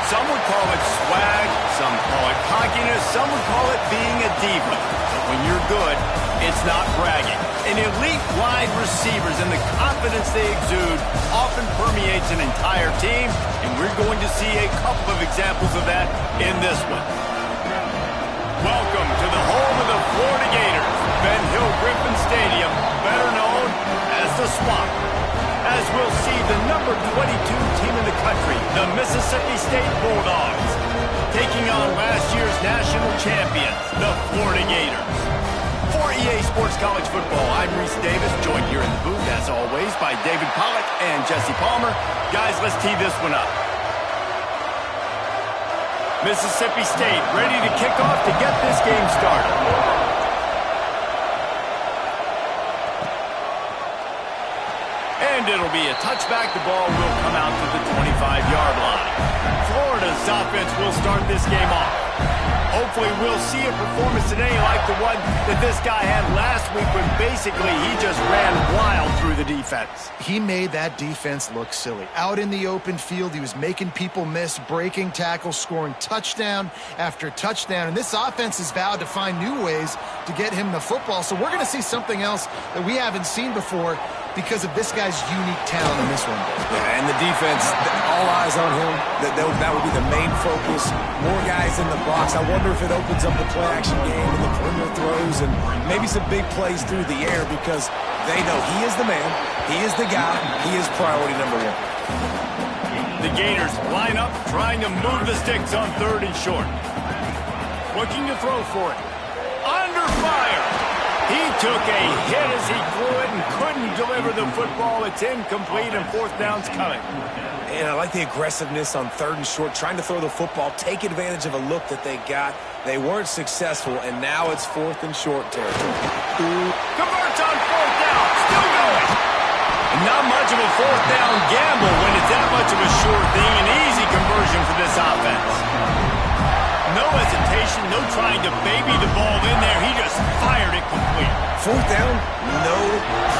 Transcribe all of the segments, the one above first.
Some would call it swag, some call it cockiness, some would call it being a diva. But when you're good, it's not bragging. An elite wide receivers and the confidence they exude often permeates an entire team, and we're going to see a couple of examples of that in this one. Welcome to the home of the Florida Gators, Ben Hill Griffin Stadium, better known as the Swamp. As we'll see the number 22 team in the country, the Mississippi State Bulldogs, taking on last year's national champions, the Florida Gators. For EA Sports College Football, I'm Reese Davis, joined here in the booth, as always, by David Pollack and Jesse Palmer. Guys, let's tee this one up. Mississippi State ready to kick off to get this game started. And it'll be a touchback. The ball will come out to the 25-yard line. Florida's offense will start this game off. Hopefully we'll see a performance today like the one that this guy had last week when basically he just ran wild through the defense. He made that defense look silly. Out in the open field, he was making people miss, breaking tackles, scoring touchdown after touchdown. And this offense has vowed to find new ways to get him the football. So we're going to see something else that we haven't seen before because of this guy's unique talent in this one. Yeah, and the defense, all eyes on him. That would be the main focus. More guys in the box. I wonder if it opens up the play-action game and the perimeter throws and maybe some big plays through the air because they know he is the man, he is the guy, he is priority number one. The Gators line up, trying to move the sticks on 3rd and short. Looking to throw for it. Under fire. He took a hit as he threw it and couldn't deliver the football. It's incomplete and 4th down's coming. And I like the aggressiveness on 3rd and short, trying to throw the football, take advantage of a look that they got. They weren't successful, and now it's 4th and short territory. Converts on 4th down, still going. Not much of a 4th down gamble when it's that much of a sure thing. An easy conversion for this offense. No hesitation, no trying to baby the ball in there. He just fired it complete. 4th down, no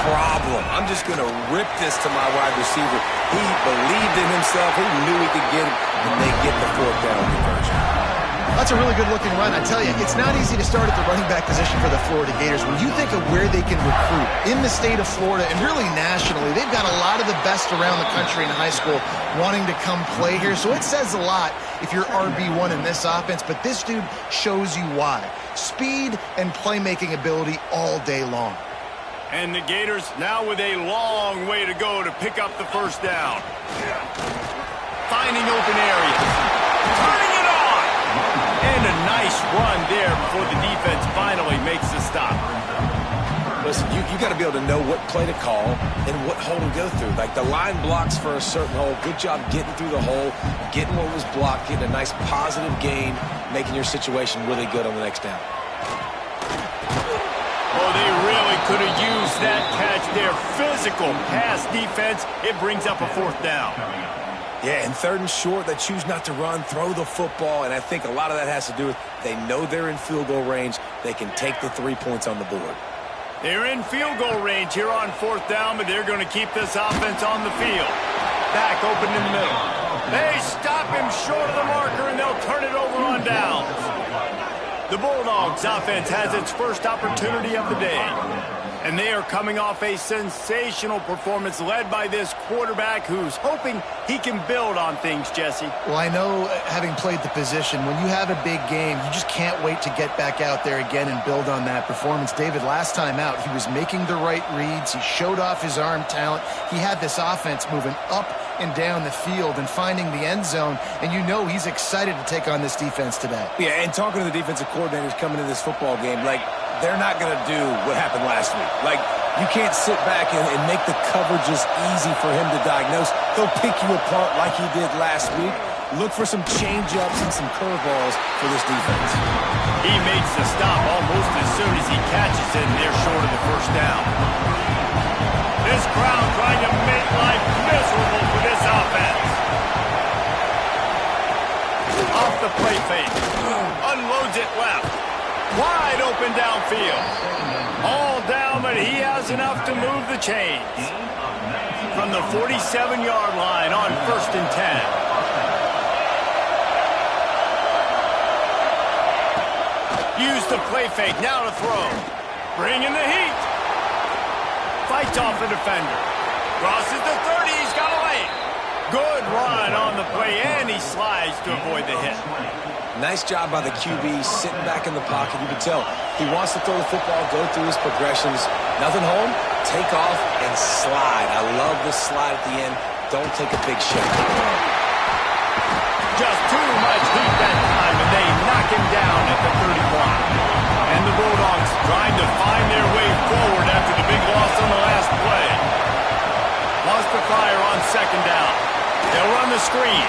problem. I'm just going to rip this to my wide receiver. He believed in himself. He knew he could get it, and they get the 4th down conversion. That's a really good-looking run. I tell you, it's not easy to start at the running back position for the Florida Gators. When you think of where they can recruit in the state of Florida and really nationally, they've got a lot of the best around the country in high school wanting to come play here. So it says a lot if you're RB1 in this offense, but this dude shows you why. Speed and playmaking ability all day long. And the Gators now with a long way to go to pick up the 1st down. Finding open areas. Turning it on. And a nice run there before the defense finally makes the stop. Listen, you got to be able to know what play to call and what hole to go through. Like the line blocks for a certain hole. Good job getting through the hole, getting what was blocked, getting a nice positive gain, making your situation really good on the next down. Oh, they really could have used that catch there. Physical pass defense. It brings up a 4th down. Yeah, and 3rd and short, they choose not to run, throw the football, and I think a lot of that has to do with they know they're in field goal range. They can take the 3 points on the board. They're in field goal range here on 4th down, but they're going to keep this offense on the field. Back open in the middle. They stop him short of the marker, and they'll turn it over on downs. The Bulldogs offense has its first opportunity of the day. And they are coming off a sensational performance led by this quarterback who's hoping he can build on things, Jesse. Well, I know, having played the position, when you have a big game, you just can't wait to get back out there again and build on that performance. David, last time out, he was making the right reads. He showed off his arm talent. He had this offense moving up and down the field and finding the end zone, and you know he's excited to take on this defense today. Yeah, and talking to the defensive coordinators coming into this football game, like, they're not going to do what happened last week. Like, you can't sit back and make the coverages easy for him to diagnose. He'll pick you apart like he did last week. Look for some change-ups and some curveballs for this defense. He makes the stop almost as soon as he catches it, and they're short of the 1st down. This crowd trying to make life miserable for this offense. Off the play fake. Unloads it left. Wide open downfield. All down, but he has enough to move the chains. From the 47-yard line on 1st and 10. the play fake, now to throw. Bringing the heat. Fights off a defender. Crosses the 30, he's got a lane. Good run on the play, and he slides to avoid the hit. Nice job by the QB, sitting back in the pocket. You can tell he wants to throw the football, go through his progressions. Nothing home, take off, and slide. I love the slide at the end. Don't take a big shot. Just too much heat that time, and they knock him down at the 31. And the Bulldogs trying to find their way forward after the big loss on the last play. Lost the fire on second down. They'll run the screen.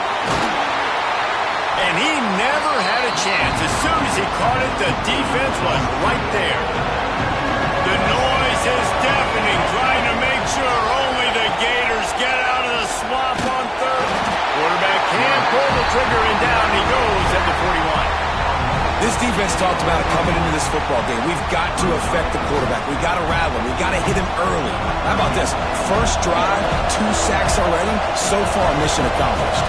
And he never had a chance. As soon as he caught it, the defense was right there. The noise is deafening, trying to make sure only the Gators get out of the swamp on third. Quarterback can't pull the trigger, and down he goes at the 41. This defense talked about it coming into this football game. We've got to affect the quarterback. We've got to rattle him. We've got to hit him early. How about this? First drive, 2 sacks already. So far, mission accomplished.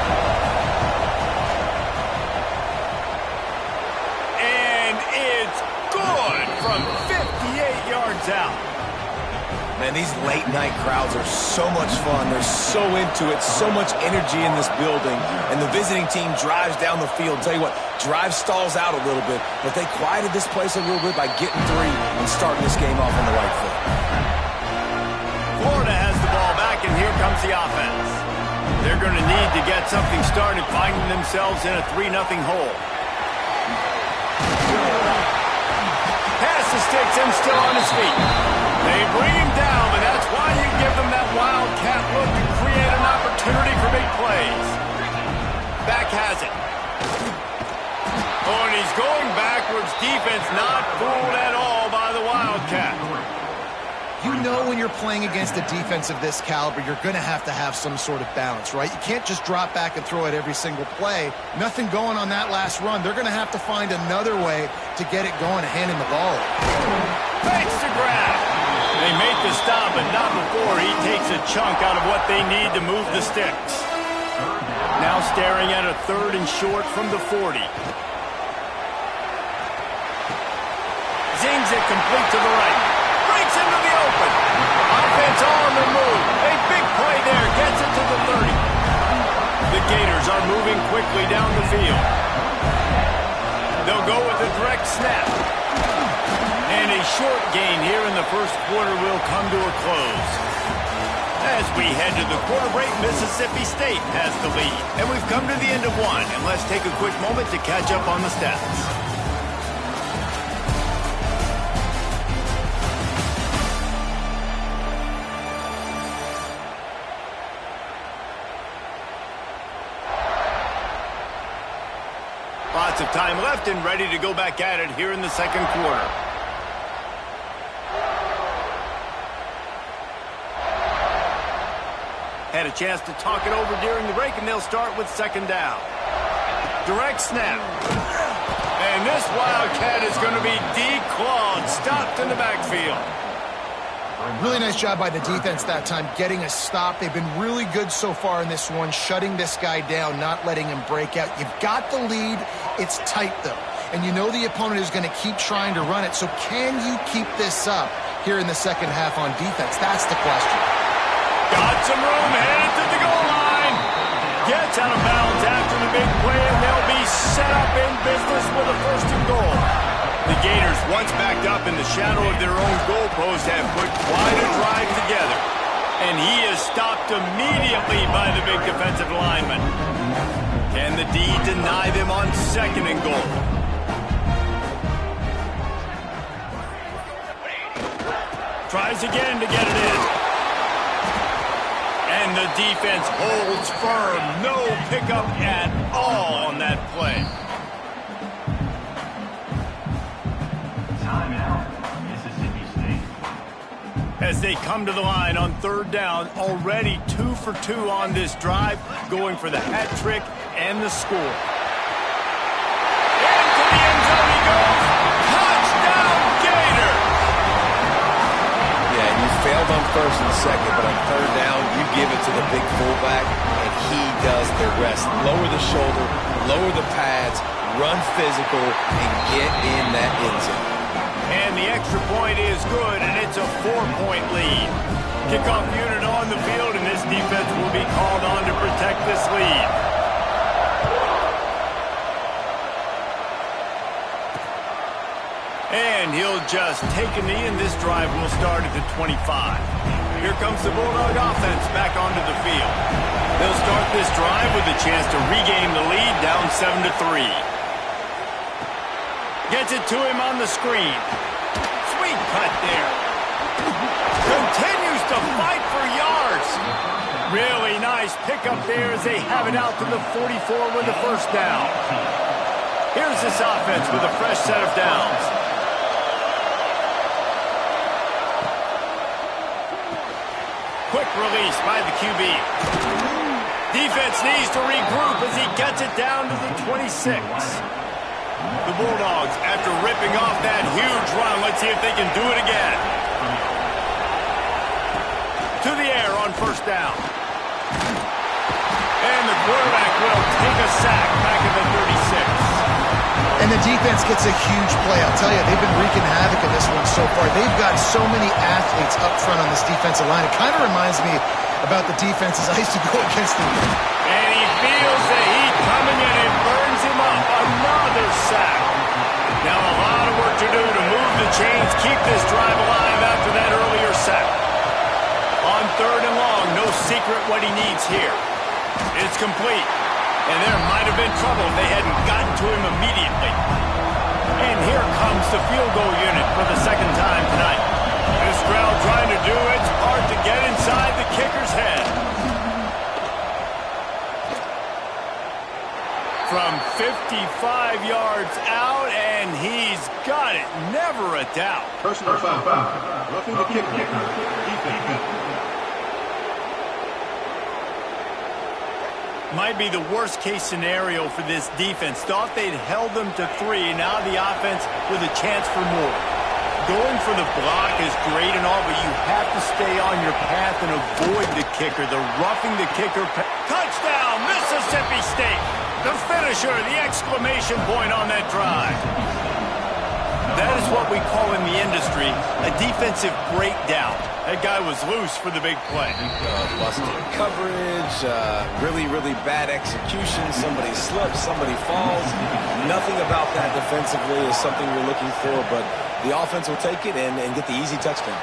And it's good from 58 yards out. Man, these late-night crowds are so much fun. They're so into it, so much energy in this building. And the visiting team drives down the field. Tell you what, drive stalls out a little bit, but they quieted this place a little bit by getting 3 and starting this game off on the right foot. Florida has the ball back, and here comes the offense. They're going to need to get something started, finding themselves in a 3-0 hole. Pass the sticks and still on his feet. They bring him down, but that's why you give them that wildcat look to create an opportunity for big plays. Back has it. Oh, and he's going backwards. Defense not fooled at all by the wildcat. You know when you're playing against a defense of this caliber, you're going to have some sort of balance, right? You can't just drop back and throw it every single play. Nothing going on that last run. They're going to have to find another way to get it going and hand him the ball. Fakes to grab. They make the stop, but not before he takes a chunk out of what they need to move the sticks. Now staring at a 3rd and short from the 40. Zings it complete to the right. Breaks into the open. Offense on the move. A big play there. Gets it to the 30. The Gators are moving quickly down the field. They'll go with a direct snap. And a short gain here in the first quarter will come to a close. As we head to the quarter break, Mississippi State has the lead. And we've come to the end of one. And let's take a quick moment to catch up on the stats. Lots of time left and ready to go back at it here in the second quarter. Had a chance to talk it over during the break, and they'll start with second down. Direct snap. And this Wildcat is going to be declawed, stopped in the backfield. Really nice job by the defense that time, getting a stop. They've been really good so far in this one, shutting this guy down, not letting him break out. You've got the lead. It's tight, though. And you know the opponent is going to keep trying to run it. So can you keep this up here in the second half on defense? That's the question. Got some room, headed to the goal line. Gets out of bounds after the big play, and they'll be set up in business with a 1st and goal. The Gators, once backed up in the shadow of their own goalpost, have put quite a drive together. And he is stopped immediately by the big defensive lineman. Can the D deny them on 2nd and goal? Tries again to get it in. And the defense holds firm. No pickup at all on that play. As they come to the line on 3rd down, already 2 for 2 on this drive, going for the hat trick and the score. Into the end zone he goes. Touchdown, Gator! Yeah, you failed on 1st and 2nd, but on 3rd down, you give it to the big fullback, and he does the rest. Lower the shoulder, lower the pads, run physical, and get in that end zone. And the extra point is good, and it's a 4-point lead. Kickoff unit on the field, and this defense will be called on to protect this lead. And he'll just take a knee, and this drive will start at the 25. Here comes the Bulldog offense back onto the field. They'll start this drive with a chance to regain the lead, down 7-3. Gets it to him on the screen. Sweet cut there. Continues to fight for yards. Really nice pickup there as they have it out to the 44 with the first down. Here's this offense with a fresh set of downs. Quick release by the QB. Defense needs to regroup as he gets it down to the 26. The Bulldogs, after ripping off that huge run, let's see if they can do it again. To the air on first down. And the quarterback will take a sack back at the 36. And the defense gets a huge play. I'll tell you, they've been wreaking havoc in this one so far. They've got so many athletes up front on this defensive line. It kind of reminds me about the defenses I used to go against them. And he feels the heat coming and it burns him up. Another sack. Now a lot of work to do to move the chains, keep this drive alive after that earlier sack. On third and long, no secret what he needs here. It's complete. And there might have been trouble if they hadn't gotten to him immediately. And here comes the field goal unit for the second time tonight. This crowd trying to do its part to get inside the kicker's head. From 55 yards out, and he's got it. Never a doubt. Personal foul. Roughing the kicker. Defense. Might be the worst-case scenario for this defense. Thought they'd held them to 3. Now the offense with a chance for more. Going for the block is great and all, but you have to stay on your path and avoid the kicker. The roughing the kicker. Touchdown, Mississippi State. The finisher, the exclamation point on that drive. That is what we call in the industry a defensive breakdown. That guy was loose for the big play. Busted coverage, really, really bad execution. Somebody slips, somebody falls. Nothing about that defensively is something we're looking for, but the offense will take it and get the easy touchdown.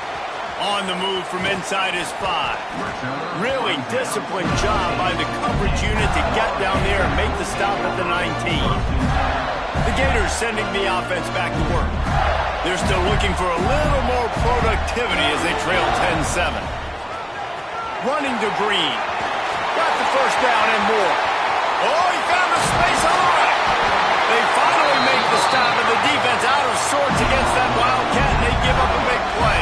On the move from inside his 5. Really disciplined job by the coverage unit to get down there and make the stop at the 19. The Gators sending the offense back to work. They're still looking for a little more productivity as they trail 10-7. Running to Green. Got the first down and more. Oh, he found the space on the right. They finally make the stop, and the defense out of sorts against that Wildcat, and they give up a big play.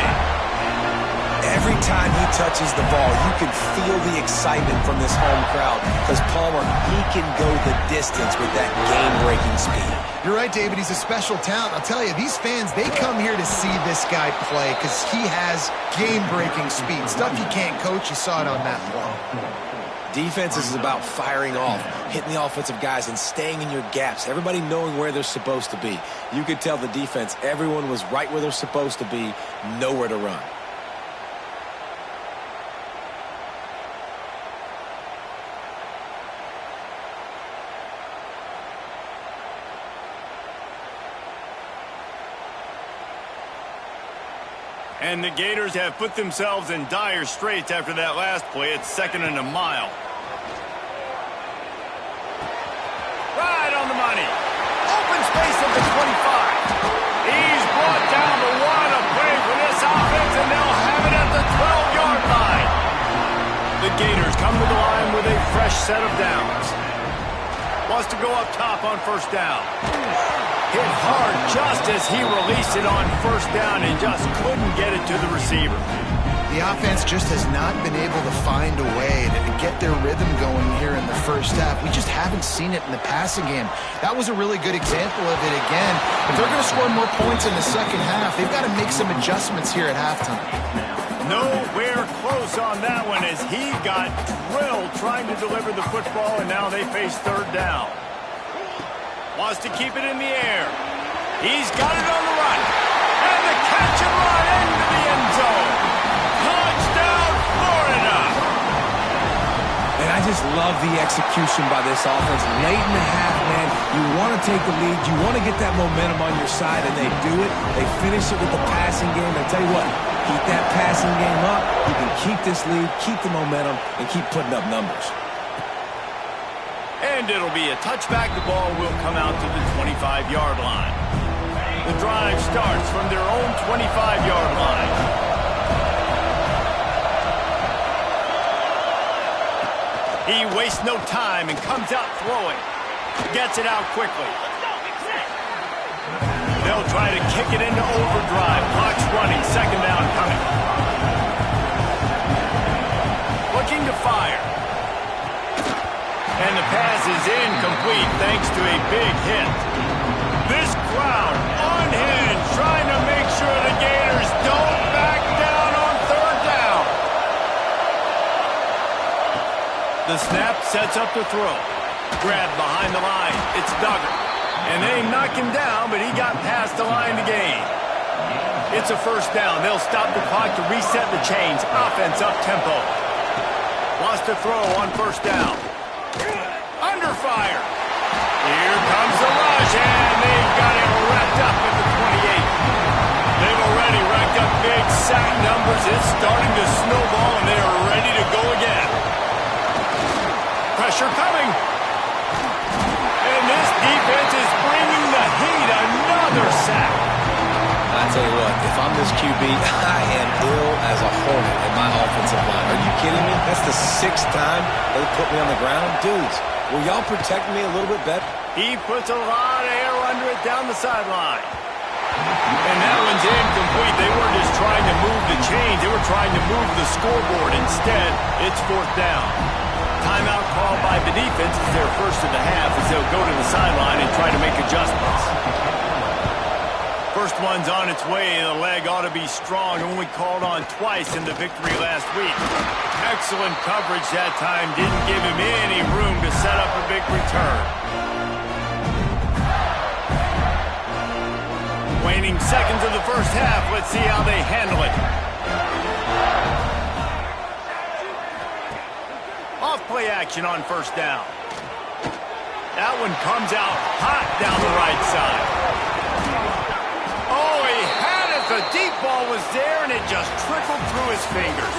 Every time he touches the ball, you can feel the excitement from this home crowd because Palmer, he can go the distance with that game-breaking speed. You're right, David. He's a special talent. I'll tell you, these fans, they come here to see this guy play because he has game-breaking speed. Stuff you can't coach. You saw it on that play. Defense is about firing off, hitting the offensive guys, and staying in your gaps. Everybody knowing where they're supposed to be. You could tell the defense, everyone was right where they're supposed to be, nowhere to run. And the Gators have put themselves in dire straits after that last play. It's 2nd and a mile. Right on the money. Open space at the 25. He's brought down the one. A play for this offense, and they'll have it at the 12-yard line. The Gators come to the line with a fresh set of downs. Wants to go up top on first down. Hit hard just as he released it on first down and just couldn't get it to the receiver. The offense just has not been able to find a way to get their rhythm going here in the first half. We just haven't seen it in the passing game. That was a really good example of it again. If they're going to score more points in the second half, they've got to make some adjustments here at halftime. Nowhere close on that one as he got drilled trying to deliver the football, and now they face third down. Wants to keep it in the air. He's got it on the run. And the catch and run into the end zone. Touchdown, Florida. And I just love the execution by this offense. Late in the half, man, you want to take the lead. You want to get that momentum on your side, and they do it. They finish it with the passing game. And I tell you what, keep that passing game up. You can keep this lead, keep the momentum, and keep putting up numbers. And it'll be a touchback. The ball will come out to the 25-yard line. The drive starts from their own 25-yard line. He wastes no time and comes out throwing. Gets it out quickly. They'll try to kick it into overdrive. Clock's running. Second down coming. Looking to fire. And the pass is incomplete thanks to a big hit. This crowd unhinged, trying to make sure the Gators don't back down on third down. The snap sets up the throw. Grab behind the line. It's Duggar. And they knock him down, but he got past the line to gain. It's a first down. They'll stop the clock to reset the chains. Offense up tempo. Wants to throw on first down. Under fire. Here comes the rush, and they've got it wrapped up at the 28. They've already racked up big sack numbers. It's starting to snowball, and they are ready to go again. Pressure coming. And this defense is bringing the heat. Another sack. I tell you what, if I'm this QB, I am ill as a hornet in my offensive line. Are you kidding me? That's the 6th time they put me on the ground. Dudes, will y'all protect me a little bit better? He puts a lot of air under it down the sideline. And that one's incomplete. They weren't just trying to move the chains. They were trying to move the scoreboard. Instead, it's fourth down. Timeout called by the defense is their first of the half as they'll go to the sideline and try to make adjustments. First one's on its way. The leg ought to be strong. Only called on twice in the victory last week. Excellent coverage that time. Didn't give him any room to set up a big return. Waning seconds of the first half. Let's see how they handle it. Off play action on first down. That one comes out hot down the right side. Oh, he had it. The deep ball was there, and it just trickled through his fingers.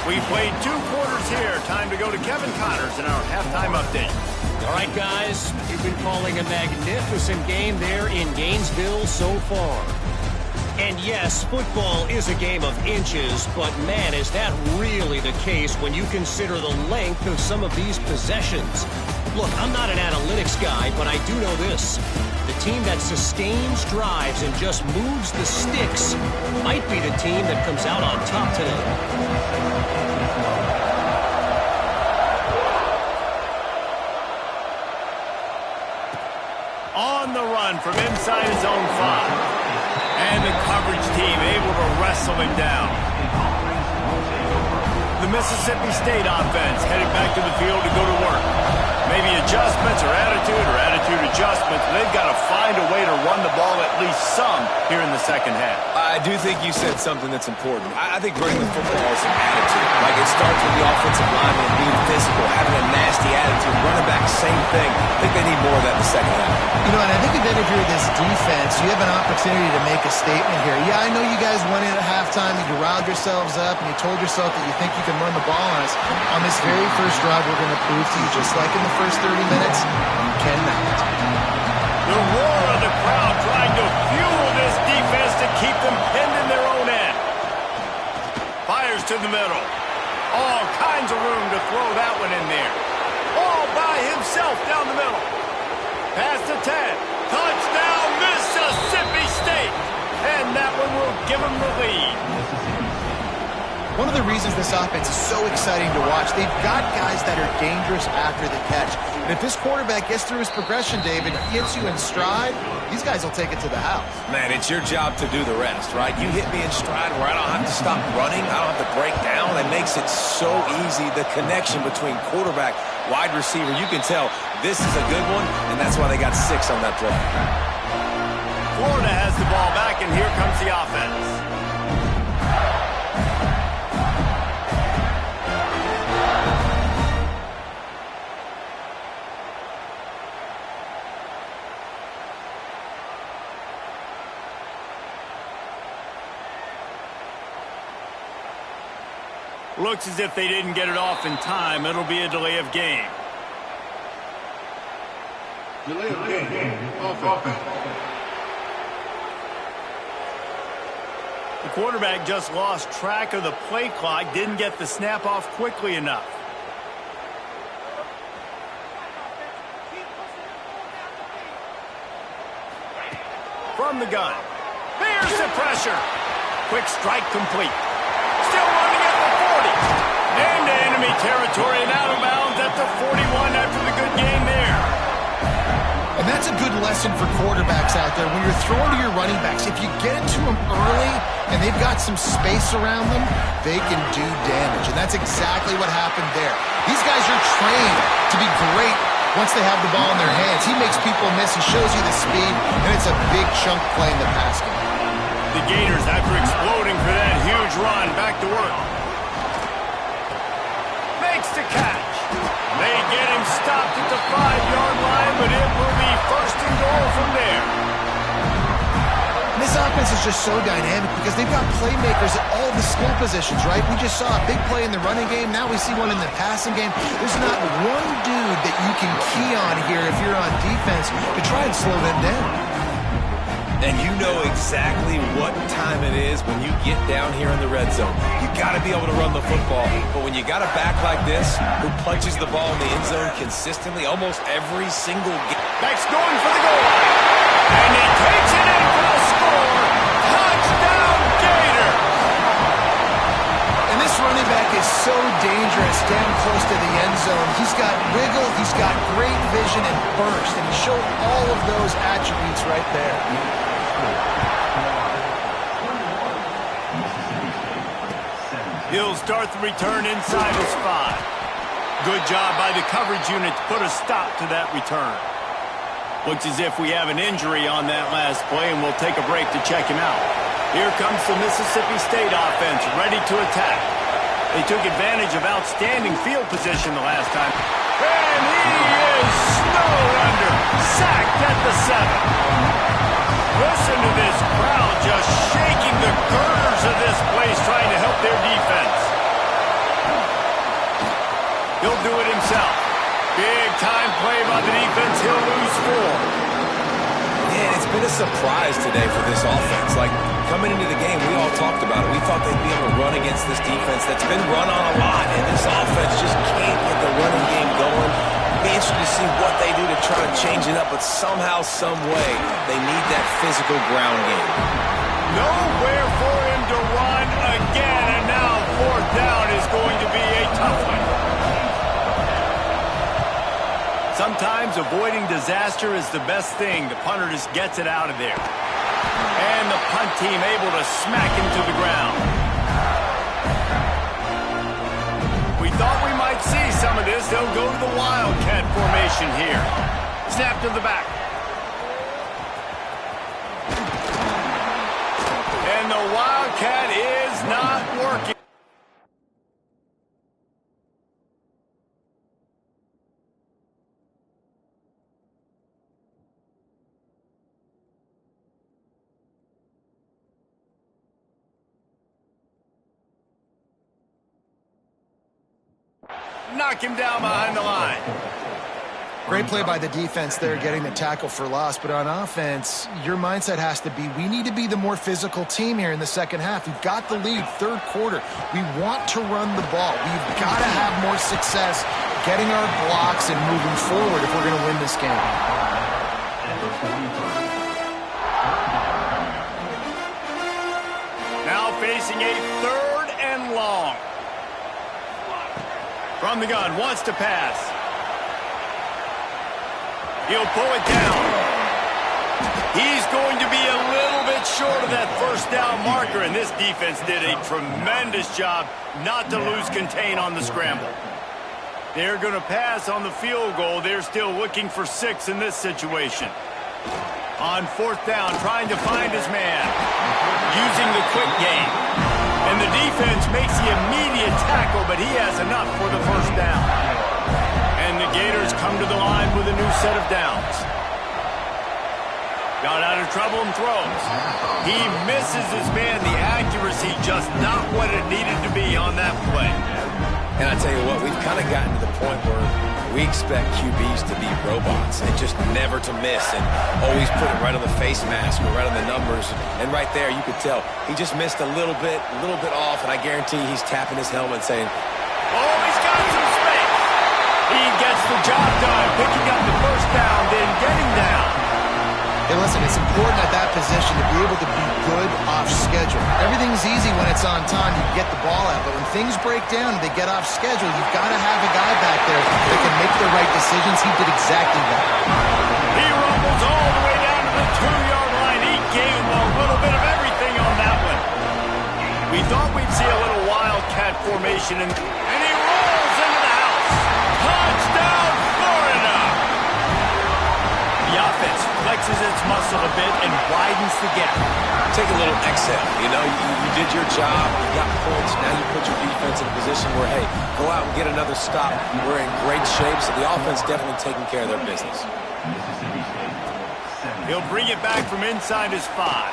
We played 2 quarters here. Time to go to Kevin Connors in our halftime update. All right, guys, we've been calling a magnificent game there in Gainesville so far. And yes, football is a game of inches, but man, is that really the case when you consider the length of some of these possessions. Look, I'm not an analytics guy, but I do know this. The team that sustains drives and just moves the sticks might be the team that comes out on top today. On the run from inside his own 5. And the coverage team able to wrestle him down. The Mississippi State offense headed back to the field to go to work. Maybe adjustments or attitude adjustments. They've got to find a way to run the ball at least some here in the second half. I do think you said something that's important. I think running the football is an attitude. Like, it starts with the offensive lineman being physical, having a nasty attitude. Running back, same thing. I think they need more of that in the second half. You know, and I think if you're this defense, you have an opportunity to make a statement here. Yeah, I know you guys went in at halftime and you riled yourselves up and you told yourself that you think you can run the ball on us. On this very first drive, we're going to prove to you, just like in the first 30 minutes, you cannot. The roar of the crowd trying to fuel this defense to keep them pinned in their own end. Fires to the middle. All kinds of room to throw that one in there. All by himself down the middle. Pass to 10. Touchdown, Mississippi State. And that one will give them the lead. One of the reasons this offense is so exciting to watch, they've got guys that are dangerous after the catch. And if this quarterback gets through his progression, David, gets you in stride, these guys will take it to the house. Man, it's your job to do the rest, right? You hit me in stride where I don't have to stop running. I don't have to break down. It makes it so easy. The connection between quarterback wide receiver. You can tell this is a good one, and that's why they got 6 on that play. Florida has the ball back, and here comes the offense. Looks as if they didn't get it off in time. It'll be a delay of game. Delay of game. Offense. The quarterback just lost track of the play clock, didn't get the snap off quickly enough. From the gun. Here's the pressure. Quick strike complete. Still running at the 40. Into enemy territory and out of bounds at the 41 after the good game there. And that's a good lesson for quarterbacks out there. When you're throwing to your running backs, if you get it to them early and they've got some space around them, they can do damage. And that's exactly what happened there. These guys are trained to be great once they have the ball in their hands. He makes people miss. He shows you the speed, and it's a big chunk play in the pass game. The Gators, after exploding for that huge run, back to work. Makes the catch. They get him stopped at the 5-yard line, but it will be first and goal from there. And this offense is just so dynamic because they've got playmakers at all the skill positions, right? We just saw a big play in the running game. Now we see one in the passing game. There's not one dude that you can key on here if you're on defense to try and slow them down. And you know exactly what time it is when you get down here in the red zone. You got to be able to run the football. But when you got a back like this who punches the ball in the end zone consistently almost every single game. Back's going for the goal line. And he takes it in for the score. Touchdown, Gators. And this running back is so dangerous down close to the end zone. He's got wiggle, he's got great vision and burst, and he showed all of those attributes right there. He'll start the return inside his 5. Good job by the coverage unit to put a stop to that return. Looks as if we have an injury on that last play, and we'll take a break to check him out. Here comes the Mississippi State offense, ready to attack. They took advantage of outstanding field position the last time. And he is snowed under, sacked at the 7. Listen to this crowd just shaking the girders of this place, trying to help their defense. He'll do it himself. Big time play by the defense. He'll lose 4. Man, it's been a surprise today for this offense. Like, coming into the game, we all talked about it. We thought they'd be able to run against this defense that's been run on a lot, and this offense just can't get the running game going. Be interested to see what they do to try to change it up, but somehow, some way, they need that physical ground game. Nowhere for him to run again, and now 4th down is going to be a tough one. Sometimes avoiding disaster is the best thing. The punter just gets it out of there. And the punt team able to smack him to the ground. We thought we might see some of this. They'll go to the Wildcat formation here. Snap to the back. And the Wildcat is not working. Knock him down behind the line. Great play by the defense there, getting the tackle for loss. But on offense, your mindset has to be, we need to be the more physical team here in the second half. We've got the lead, 3rd quarter. We want to run the ball. We've got to have more success getting our blocks and moving forward if we're going to win this game. Now facing a 3rd and long. From the gun, wants to pass. He'll pull it down. He's going to be a little bit short of that 1st down marker, and this defense did a tremendous job not to lose contain on the scramble. They're going to pass on the field goal. They're still looking for 6 in this situation. On 4th down, trying to find his man. Using the quick game. And the defense makes the immediate tackle, but he has enough for the 1st down. And the Gators come to the line with a new set of downs. Got out of trouble and throws. He misses his man. The accuracy just not what it needed to be on that play. And I tell you what, we've kind of gotten to the point where we expect QBs to be robots and just never to miss and always put it right on the face mask or right on the numbers. And right there, you could tell he just missed a little bit off, and I guarantee he's tapping his helmet saying, "Oh, he's got some space." He gets the job done, picking up the 1st down, then getting down. Hey, listen, it's important at that position to be able to be good off schedule. Everything's easy when it's on time. You get the ball out. But when things break down and they get off schedule, you've got to have a guy back there that can make the right decisions. He did exactly that. He rumbles all the way down to the 2-yard line. He gave him a little bit of everything on that one. We thought we'd see a little wildcat formation, and he rolls into the house. Touchdown, Florida! The offense flexes its muscle a bit and widens the gap. take a little exhale. You know, you did your job. You got points. Now you put your defense in a position where, hey, go out and get another stop. We're in great shape, so the offense definitely taking care of their business. He'll bring it back from inside his 5.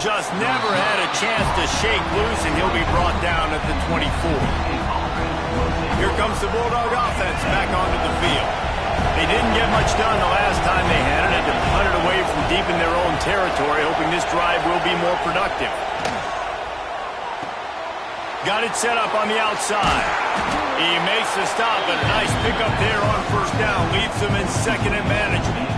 Just never had a chance to shake loose, and he'll be brought down at the 24. Here comes the Bulldog offense back onto the field. They didn't get much done the last time they had it, and to punt it away from deep in their own territory, hoping this drive will be more productive. Got it set up on the outside. He makes the stop, but a nice pickup there on first down. Leaves them in second and management.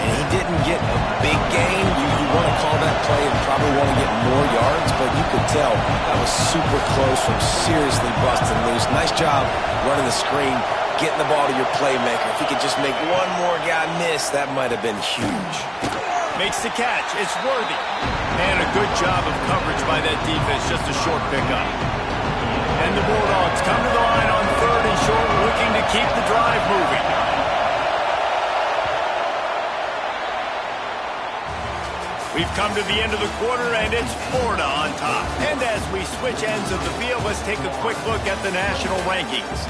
He didn't get a big gain. You want to call that play and probably want to get more yards, but you could tell that was super close from seriously busting loose. Nice job running the screen, getting the ball to your playmaker. If he could just make one more guy miss, that might have been huge. Makes the catch. It's worthy. And a good job of coverage by that defense. Just a short pickup. And the Bulldogs come to the line on third and short, looking to keep the drive moving. We've come to the end of the quarter, and it's Florida on top. And as we switch ends of the field, let's take a quick look at the national rankings.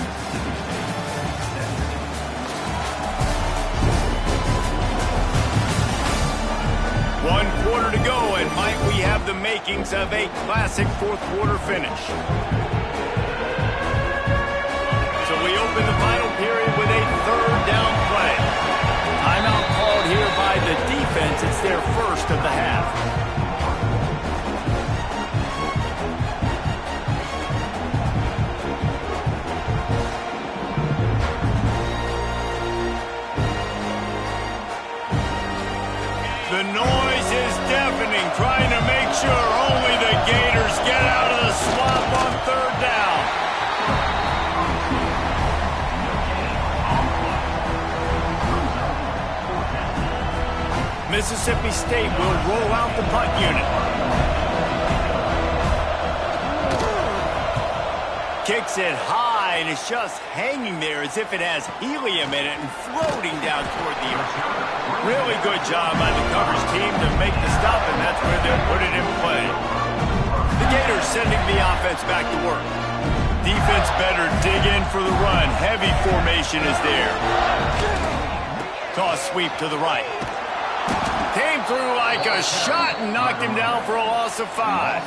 One quarter to go, and might we have the makings of a classic fourth quarter finish. So we open the final period with a third down play. Timeout called here by the defense. It's their first of the half. The noise is deafening, trying to make sure only the Gators get out of the swamp on third down. Mississippi State will roll out the punt unit. Kicks it high, and it's just hanging there as if it has helium in it and floating down toward the earth. Really good job by the coverage team to make the stop, and that's where they'll put it in play. The Gators sending the offense back to work. Defense better dig in for the run. Heavy formation is there. Toss sweep to the right. Came through like a shot and knocked him down for a loss of 5.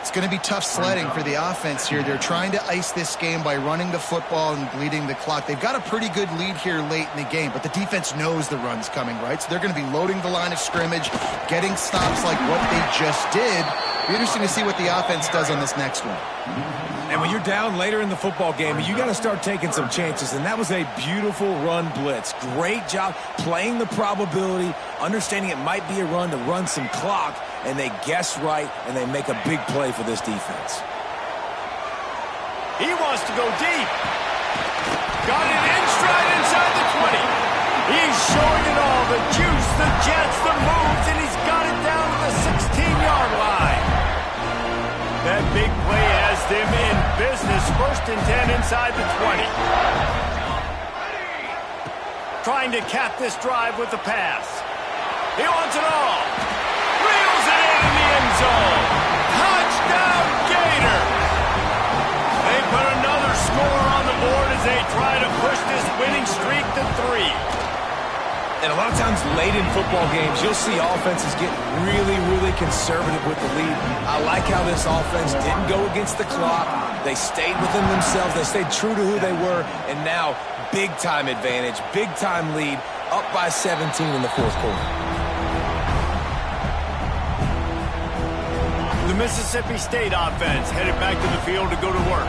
It's going to be tough sledding for the offense here. They're trying to ice this game by running the football and bleeding the clock. They've got a pretty good lead here late in the game, but the defense knows the run's coming, right? So they're going to be loading the line of scrimmage, getting stops like what they just did. It'll be interesting to see what the offense does on this next one. And when you're down later in the football game, you got to start taking some chances, and that was a beautiful run blitz. Great job playing the probability, understanding it might be a run to run some clock, and they guess right, and they make a big play for this defense. He wants to go deep. Got it in stride inside the 20. He's showing it all, the juice, the jets, the moves, and he's got it down to the 16-yard line. That big play has them in business First and 10 inside the 20. Trying to cap this drive with the pass. He wants it all. Reels it in the end zone. Touchdown, Gators! They put another score on the board as they try to push this winning streak to 3. And a lot of times late in football games, you'll see offenses get really, really conservative with the lead. I like how this offense didn't go against the clock. They stayed within themselves. They stayed true to who they were. And now, big-time advantage, big-time lead, up by 17 in the fourth quarter. The Mississippi State offense headed back to the field to go to work.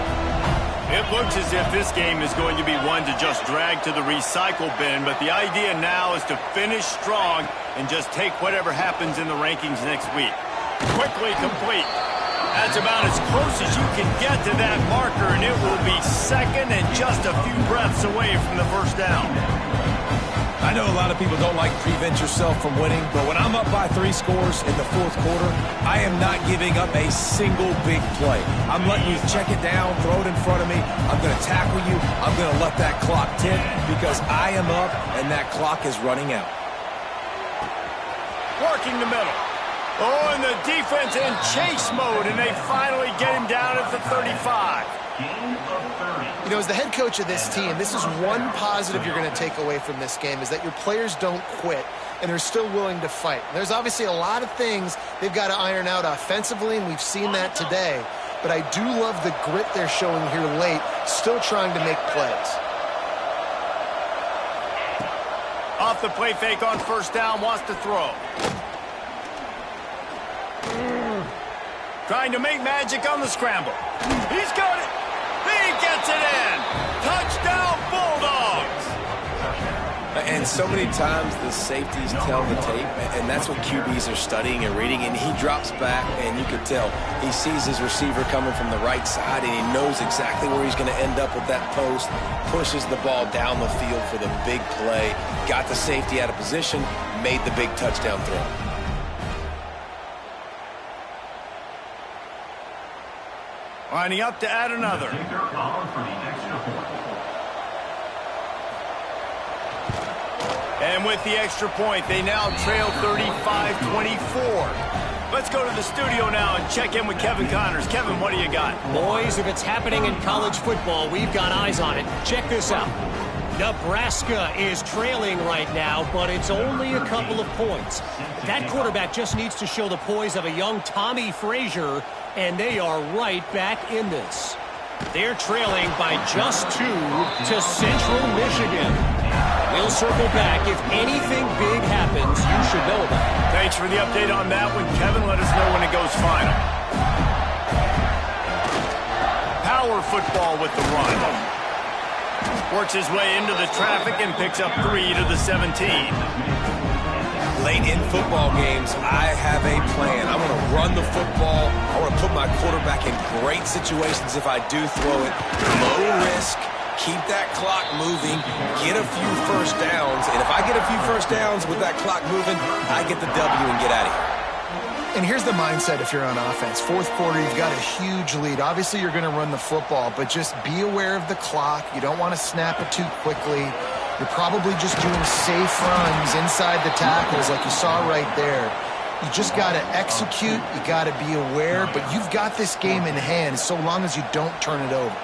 It looks as if this game is going to be one to just drag to the recycle bin, but the idea now is to finish strong and just take whatever happens in the rankings next week. Quickly complete. That's about as close as you can get to that marker, and it will be second and just a few breaths away from the first down. I know a lot of people don't like to prevent yourself from winning, but when I'm up by 3 scores in the fourth quarter, I am not giving up a single big play. I'm letting you check it down, throw it in front of me. I'm going to tackle you. I'm going to let that clock tick because I am up and that clock is running out. Working the middle. Oh, and the defense in chase mode, and they finally get him down at the 35. You know, as the head coach of this team, this is one positive you're going to take away from this game, is that your players don't quit, and they're still willing to fight. There's obviously a lot of things they've got to iron out offensively, and we've seen that today. But I do love the grit they're showing here late, still trying to make plays. Off the play fake on first down, wants to throw. Trying to make magic on the scramble. He's got it. He gets it in. Touchdown, Bulldogs. And so many times the safeties tell the tape, and that's what QBs are studying and reading, and he drops back, and you could tell he sees his receiver coming from the right side, and he knows exactly where he's going to end up with that post, pushes the ball down the field for the big play, got the safety out of position, made the big touchdown throw. Lining up to add another. And with the extra point, they now trail 35-24. Let's go to the studio now and check in with Kevin Connors. Kevin, what do you got? Boys, if it's happening in college football, we've got eyes on it. Check this out. Nebraska is trailing right now, but it's only a couple of points. That quarterback just needs to show the poise of a young Tommy Frazier, and they are right back in this. They're trailing by just 2 to Central Michigan. We'll circle back. If anything big happens, you should know about it. Thanks for the update on that one, Kevin. Let us know when it goes final. Power football with the run. Works his way into the traffic and picks up 3 to the 17. Late in football games, I have a plan. I want to run the football. I want to put my quarterback in great situations if I do throw it. Low risk, keep that clock moving, get a few first downs. And if I get a few first downs with that clock moving, I get the W and get out of here. And here's the mindset if you're on offense. Fourth quarter, you've got a huge lead. Obviously, you're going to run the football, but just be aware of the clock. You don't want to snap it too quickly. You're probably just doing safe runs inside the tackles like you saw right there. You just got to execute. You got to be aware, but you've got this game in hand so long as you don't turn it over.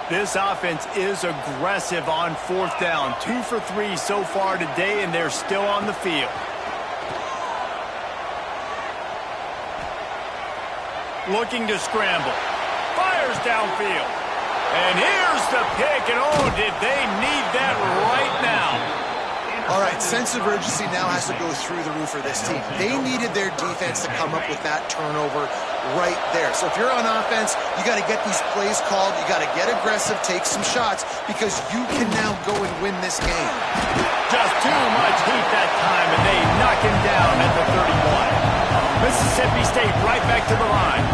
This offense is aggressive on fourth down. 2 for 3 so far today, and they're still on the field. Looking to scramble. Fires downfield. And here's the pick, and oh, did they need that right now. All right, sense of urgency now has to go through the roof for this team. They needed their defense to come up with that turnover right there. So if you're on offense, you got to get these plays called. You got to get aggressive, take some shots, because you can now go and win this game. Just too much heat that time, and they knock him down at the 31. Mississippi State right back to the line.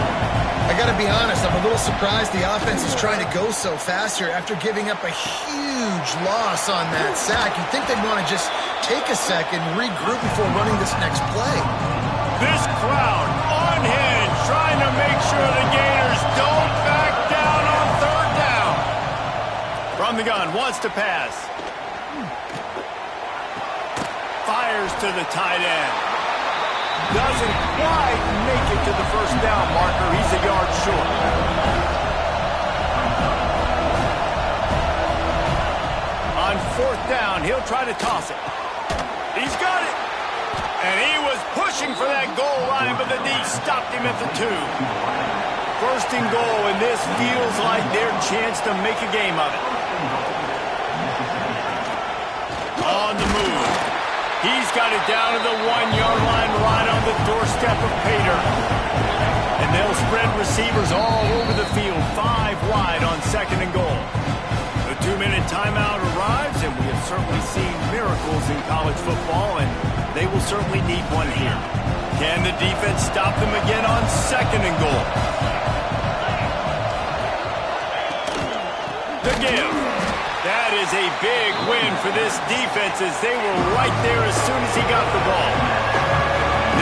I got to be honest, I'm a little surprised the offense is trying to go so fast here after giving up a huge loss on that sack. You'd think they'd want to just take a second, regroup before running this next play. This crowd unhinged, trying to make sure the Gators don't back down on third down. From the gun, wants to pass. Fires to the tight end. Doesn't quite make it to the first down marker. He's a yard short. On fourth down, he'll try to toss it. He's got it. And he was pushing for that goal line, but the D stopped him at the 2. First and goal, and this feels like their chance to make a game of it. On the move. He's got it down to the 1-yard line right on the doorstep of Pater. And they'll spread receivers all over the field, 5 wide on second and goal. The 2-minute timeout arrives, and we have certainly seen miracles in college football, and they will certainly need one here. Can the defense stop them again on second and goal? The give. That is a big win for this defense as they were right there as soon as he got the ball.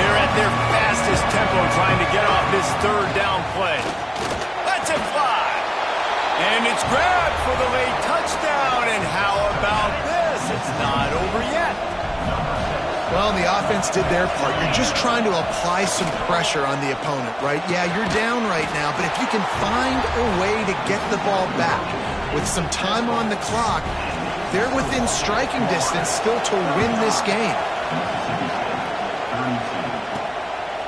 They're at their fastest tempo trying to get off this third down play. Let's it fly. And it's grabbed for the late touchdown. And how about this? It's not over yet. Well, the offense did their part. You're just trying to apply some pressure on the opponent, right? Yeah, you're down right now, but if you can find a way to get the ball back with some time on the clock, they're within striking distance still to win this game.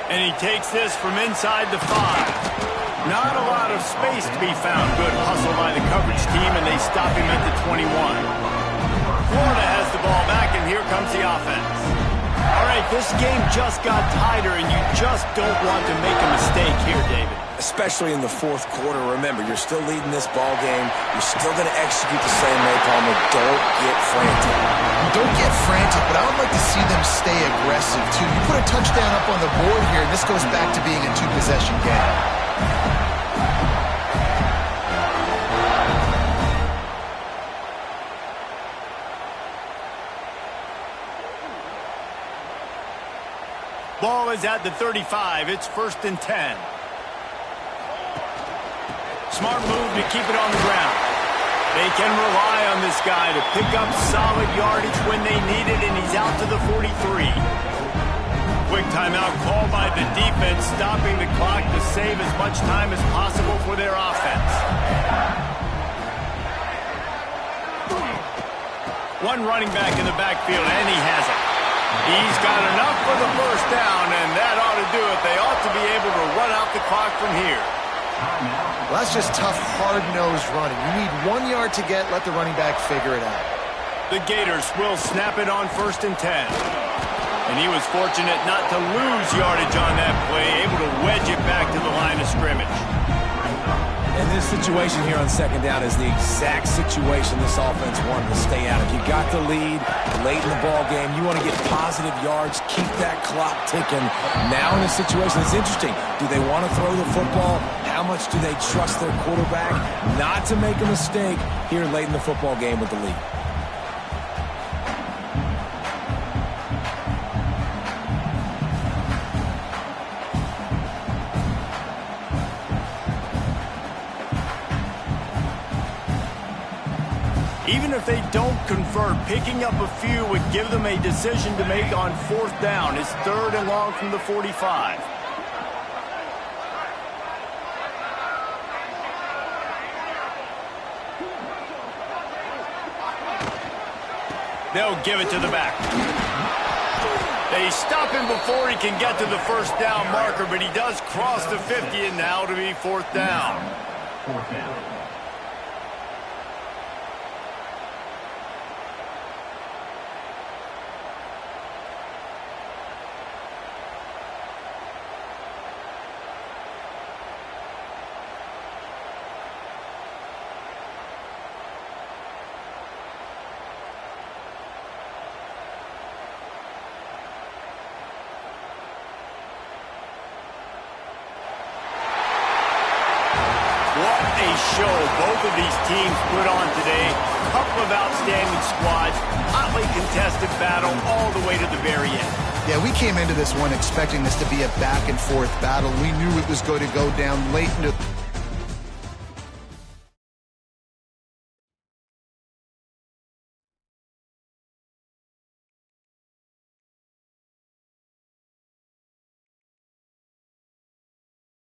And he takes this from inside the 5. Not a lot of space to be found. Good hustle by the coverage team, and they stop him at the 21. Florida has the ball back, and here comes the offense. All right, this game just got tighter, and you just don't want to make a mistake here, David. Especially in the fourth quarter. Remember, you're still leading this ball game. You're still going to execute the same way, Palmer. Don't get frantic. Don't get frantic, but I would like to see them stay aggressive, too. You put a touchdown up on the board here, and this goes back to being a 2-possession game. Ball is at the 35. It's first and 10. Smart move to keep it on the ground. They can rely on this guy to pick up solid yardage when they need it, and he's out to the 43. Quick timeout called by the defense, stopping the clock to save as much time as possible for their offense. One running back in the backfield, and he has it. He's got enough for the first down, and that ought to do it. They ought to be able to run out the clock from here. Well, that's just tough, hard-nosed running. You need 1 yard to get, let the running back figure it out. The Gators will snap it on first and 10. And he was fortunate not to lose yardage on that play, able to wedge it back to the line of scrimmage. And this situation here on second down is the exact situation this offense wanted to stay out of. You got the lead late in the ball game. You want to get positive yards, keep that clock ticking. Now in a situation that's interesting, do they want to throw the football? How much do they trust their quarterback not to make a mistake here late in the football game with the lead? Even if they don't convert, picking up a few would give them a decision to make on fourth down. It's third and long from the 45. They'll give it to the back. They stop him before he can get to the first down marker, but he does cross the 50, and now to be fourth down. Fourth down. Show both of these teams put on today. A couple of outstanding squads, hotly contested battle all the way to the very end. Yeah, we came into this one expecting this to be a back-and-forth battle. We knew it was going to go down late into